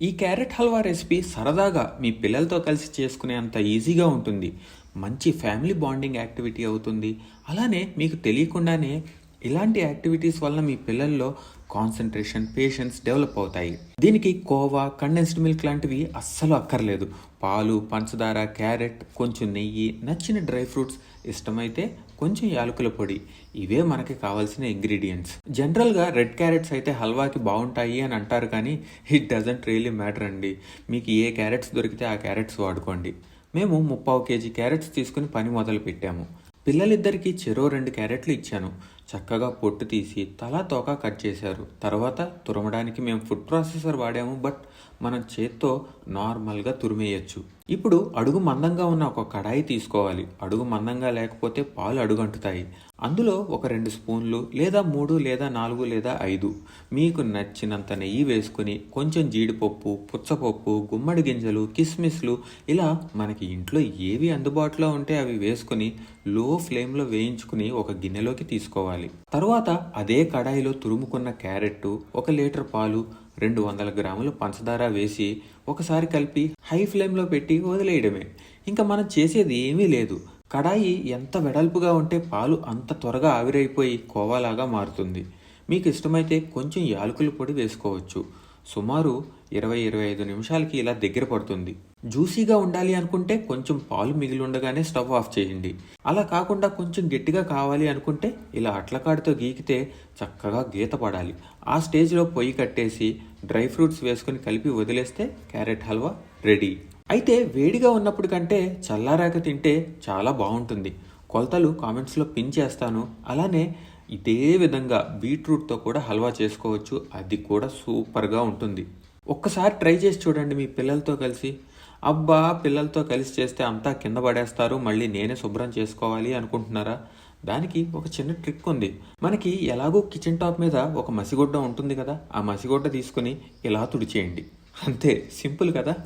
ఈ carrot halwa recipe సరదాగా మీ పిల్లలతో కలిసి చేసుకునేంత ఈజీగా ఉంటుంది. మంచి ఫ్యామిలీ బాండింగ్ యాక్టివిటీ అవుతుంది. అలానే మీకు తెలియకుండానే ఇలాంటి యాక్టివిటీస్ వలన మీ పిల్లల్లో కాన్సన్ట్రేషన్, పేషెన్స్ డెవలప్ అవుతాయి. దీనికి కోవా, కండెన్స్డ్ మిల్క్ లాంటివి అస్సలు అక్కర్లేదు. పాలు, పంచదార, క్యారెట్, కొంచెం నెయ్యి, నచ్చిన డ్రై ఫ్రూట్స్, ఇష్టమైతే కొంచెం యాలకుల పొడి, ఇవే మనకి కావాల్సిన ఇంగ్రీడియంట్స్. జనరల్గా రెడ్ క్యారెట్స్ అయితే హల్వాకి బాగుంటాయి అని అంటారు, కానీ ఇట్ డజంట్ రియలీ మ్యాటర్ అండి. మీకు ఏ క్యారెట్స్ దొరికితే ఆ క్యారెట్స్ వాడుకోండి. మేము 3/4 కేజీ క్యారెట్స్ తీసుకుని పని మొదలు పెట్టాము. పిల్లలిద్దరికీ చెరో 2 క్యారెట్లు ఇచ్చాను. చక్కగా పొట్టు తీసి తలా తోక కట్ చేశారు. తర్వాత తురమడానికి మేము ఫుడ్ ప్రాసెసర్ వాడాము, బట్ మనం చేత్తో నార్మల్గా తురిమేయచ్చు. ఇప్పుడు అడుగు మందంగా ఉన్న ఒక కడాయి తీసుకోవాలి. అడుగు మందంగా లేకపోతే పాలు అడుగంటుతాయి. అందులో ఒక 2 స్పూన్లు లేదా 3 లేదా 4 లేదా 5 మీకు నచ్చినంత నెయ్యి వేసుకుని, కొంచెం జీడిపప్పు, పుచ్చపప్పు, గుమ్మడి గింజలు, కిస్మిస్లు, ఇలా మనకి ఇంట్లో ఏవి అందుబాటులో ఉంటే అవి వేసుకుని లో ఫ్లేమ్లో వేయించుకుని ఒక గిన్నెలోకి తీసుకోవాలి. తరువాత అదే కడాయిలో తురుముకున్న క్యారెట్, 1 లీటర్ పాలు, 200 గ్రాముల పంచదార వేసి ఒకసారి కలిపి హై ఫ్లేమ్లో పెట్టి వదిలేయడమే. ఇంకా మనం చేసేది ఏమీ లేదు. కడాయి ఎంత వెడల్పుగా ఉంటే పాలు అంత త్వరగా ఆవిరైపోయి కోవాలాగా మారుతుంది. మీకు ఇష్టమైతే కొంచెం యాలకుల పొడి వేసుకోవచ్చు. సుమారు 20-25 నిమిషాలకి ఇలా దగ్గర పడుతుంది. జ్యూసీగా ఉండాలి అనుకుంటే కొంచెం పాలు మిగిలి ఉండగానే స్టవ్ ఆఫ్ చేయండి. అలా కాకుండా కొంచెం గట్టిగా కావాలి అనుకుంటే ఇలా అట్లకాడితో గీకితే చక్కగా గీత పడాలి. ఆ స్టేజ్లో పొయ్యి కట్టేసి డ్రై ఫ్రూట్స్ వేసుకుని కలిపి వదిలేస్తే క్యారెట్ హల్వా రెడీ. అయితే వేడిగా ఉన్నప్పుడు కంటే చల్లారాక తింటే చాలా బాగుంటుంది. కొలతలు కామెంట్స్లో పిన్ చేస్తాను. అలానే ఇదే విధంగా బీట్రూట్తో కూడా హల్వా చేసుకోవచ్చు. అది కూడా సూపర్గా ఉంటుంది. ఒక్కసారి ట్రై చేసి చూడండి మీ పిల్లలతో కలిసి. అబ్బా, పిల్లలతో కలిసి చేస్తే అంతా కింద పడేస్తారు, మళ్ళీ నేనే శుభ్రం చేసుకోవాలి అనుకుంటున్నారా? దానికి ఒక చిన్న ట్రిక్ ఉంది. మనకి ఎలాగో కిచెన్ టాప్ మీద ఒక మసిగుడ్డ ఉంటుంది కదా, ఆ మసిగుడ్డ తీసుకుని ఇలా తుడిచేయండి. అంతే, సింపుల్ కదా.